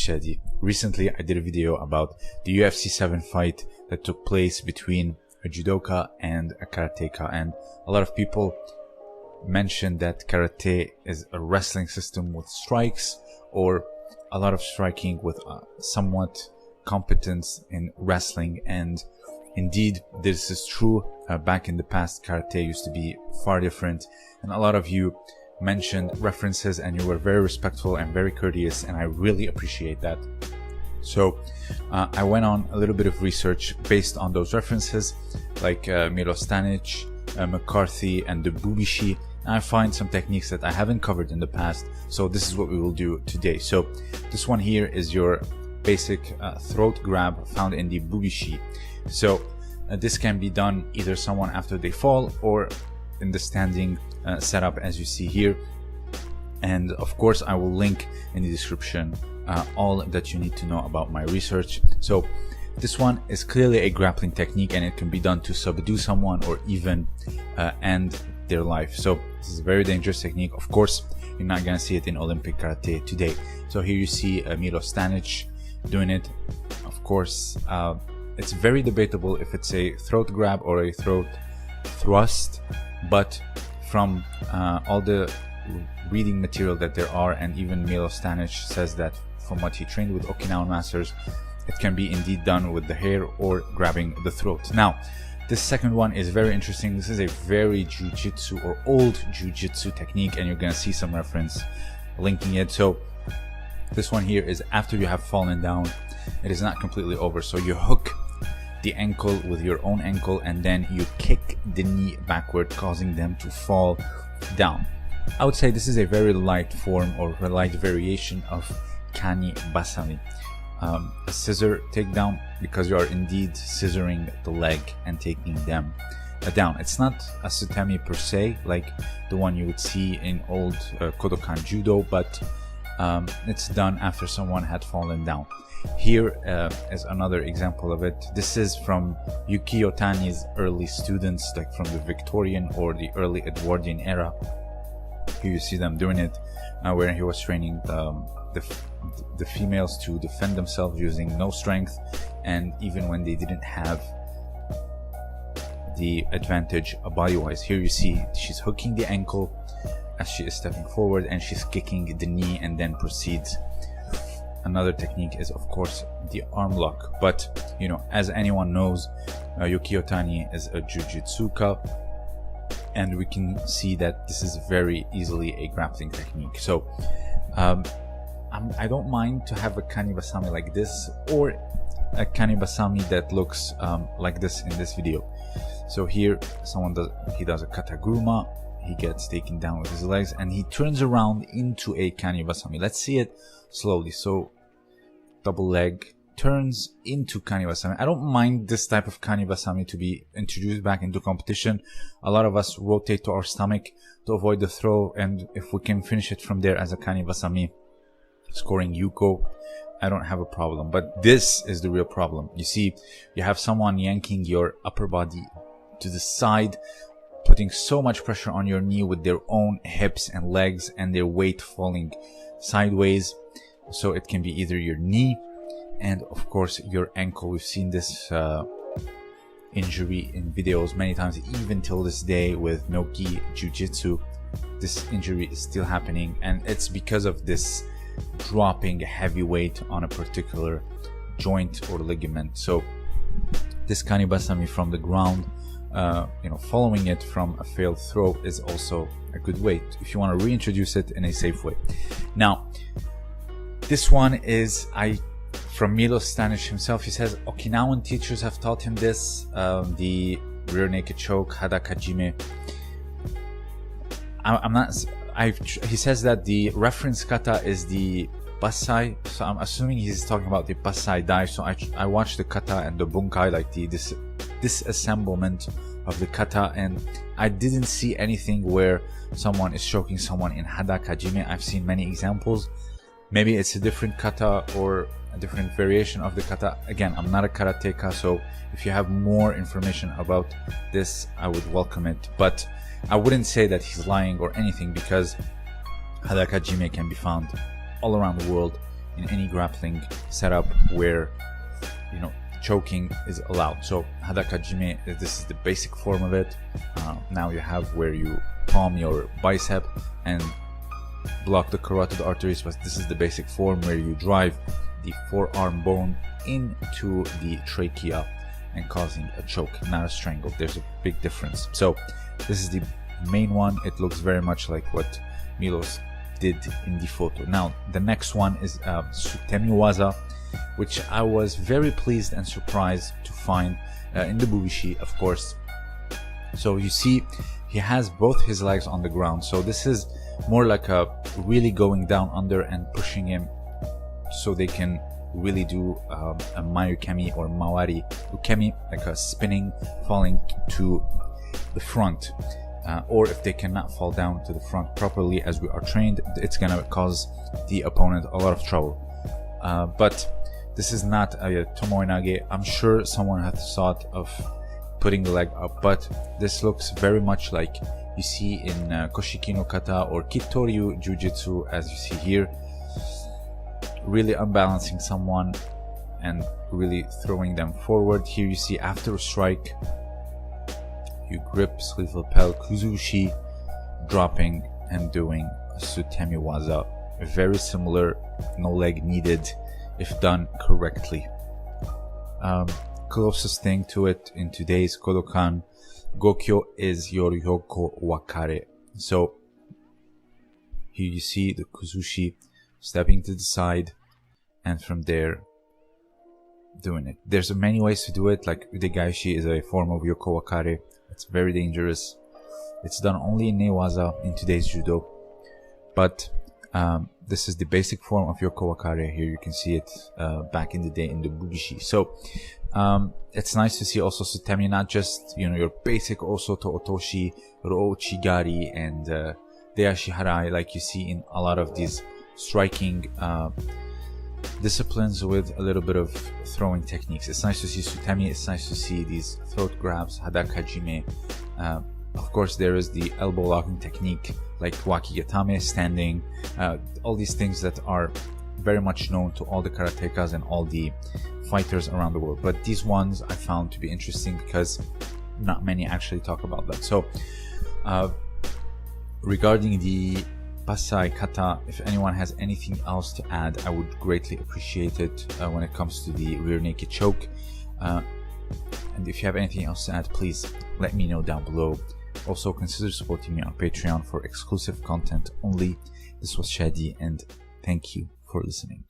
Chadi. Recently I did a video about the UFC 7 fight that took place between a judoka and a karateka, and a lot of people mentioned that karate is a wrestling system with strikes, or a lot of striking with somewhat competence in wrestling. And indeed this is true. Back in the past, karate used to be far different, and a lot of you mentioned references and you were very respectful and very courteous, and I really appreciate that. So I went on a little bit of research based on those references, like Milo Stanic, McCarthy, and the Bubishi, and I find some techniques that I haven't covered in the past. So this is what we will do today. So this one here is your basic throat grab found in the Bubishi. So this can be done either someone after they fall or in the standing setup as you see here. And of course I will link in the description all that you need to know about my research. So this one is clearly a grappling technique, and it can be done to subdue someone or even end their life. So this is a very dangerous technique. Of course you're not gonna see it in Olympic karate today. So here you see Milo Stanic doing it. Of course it's very debatable if it's a throat grab or a throat thrust, but from all the reading material that there are, and even Milo Stanic says that from what he trained with Okinawan masters, it can be indeed done with the hair or grabbing the throat. Now this second one is very interesting. This is a very jiu-jitsu or old jiu-jitsu technique, and you're gonna see some reference linking it. So this one here is after you have fallen down. It is not completely over, so you hook the ankle with your own ankle and then you kick the knee backward, causing them to fall down. I would say this is a very light form or a light variation of kani basami, a scissor takedown, because you are indeed scissoring the leg and taking them down. It's not a sutemi per se like the one you would see in old Kodokan judo, but it's done after someone had fallen down. Here is another example of it. This is from Yuki Otani's early students, like from the Victorian or the early Edwardian era. Here you see them doing it, where he was training the females to defend themselves using no strength, and even when they didn't have the advantage body-wise. Here you see she's hooking the ankle as she is stepping forward, and she's kicking the knee and then proceeds. Another technique is of course the arm lock, but you know, as anyone knows, Yuki Otani is a jiu-jitsuka, and we can see that this is very easily a grappling technique. So I don't mind to have a kanibasami like this, or a kanibasami that looks like this in this video. So here he does a kataguruma. He gets taken down with his legs and he turns around into a kanibasami. Let's see it slowly. So double leg turns into kanibasami. I don't mind this type of kanibasami to be introduced back into competition. A lot of us rotate to our stomach to avoid the throw, and if we can finish it from there as a kanibasami, scoring yuko, I don't have a problem. But this is the real problem. You see, you have someone yanking your upper body to the side, putting so much pressure on your knee with their own hips and legs, and their weight falling sideways. So it can be either your knee and of course your ankle. We've seen this injury in videos many times, even till this day with no-gi jiu-jitsu. This injury is still happening, and it's because of this dropping heavy weight on a particular joint or ligament. So this kanibasami from the ground, following it from a failed throw, is also a good way if you want to reintroduce it in a safe way. Now this one is from Milo Stanic himself. He says Okinawan teachers have taught him this, the rear naked choke, hada kajime. He says that the reference kata is the basai, so I'm assuming he's talking about the basai dive. So I watched the kata and the bunkai, like the disassemblement of the kata, and I didn't see anything where someone is choking someone in hada kajime. I've seen many examples. Maybe it's a different kata or a different variation of the kata. Again, I'm not a karateka, so if you have more information about this, I would welcome it. But I wouldn't say that he's lying or anything, because hada kajime can be found all around the world in any grappling setup where, you know, choking is allowed. So hadakajime, this is the basic form of it. Now you have where you palm your bicep and block the carotid arteries, but this is the basic form where you drive the forearm bone into the trachea and causing a choke, not a strangle. There's a big difference. So this is the main one. It looks very much like what Milos did in the photo. Now the next one is Sutemi Waza, which I was very pleased and surprised to find in the bubishi, of course. So you see he has both his legs on the ground, so this is more like a really going down under and pushing him so they can really do a mayukemi or mawari ukemi, like a spinning, falling to the front. Or if they cannot fall down to the front properly as we are trained, it's gonna cause the opponent a lot of trouble. But this is not a tomoe nage. I'm sure someone has thought of putting the leg up, but this looks very much like you see in Koshiki no Kata or Kittoryu Jiu-Jitsu, as you see here. Really unbalancing someone and really throwing them forward. Here you see after a strike, you grip sleeve lapel kuzushi, dropping and doing a Sutemi Waza. Very similar, no leg needed if done correctly. Closest thing to it in today's Kodokan Gokyo is your Yoko Wakare. So here you see the kuzushi stepping to the side and from there doing it. There's many ways to do it, like Udegaishi is a form of Yoko Wakare. It's very dangerous. It's done only in Newaza in today's judo, but this is the basic form of Yoko Wakare. Here you can see it back in the day in the bubishi. So it's nice to see also Sutemi, not just, you know, your basic Osoto Otoshi, Ro Chigari, and Deashi Harai, like you see in a lot of these striking disciplines with a little bit of throwing techniques. It's nice to see Sutemi. It's nice to see these throat grabs, Hadakajime. Of course, there is the elbow locking technique like Wakigatame, standing, all these things that are very much known to all the karatekas and all the fighters around the world. But these ones I found to be interesting because not many actually talk about that. So regarding the Pasai Kata, if anyone has anything else to add, I would greatly appreciate it when it comes to the rear naked choke. And if you have anything else to add, please let me know down below. Also, consider supporting me on Patreon for exclusive content only. This was Chadi, and thank you for listening.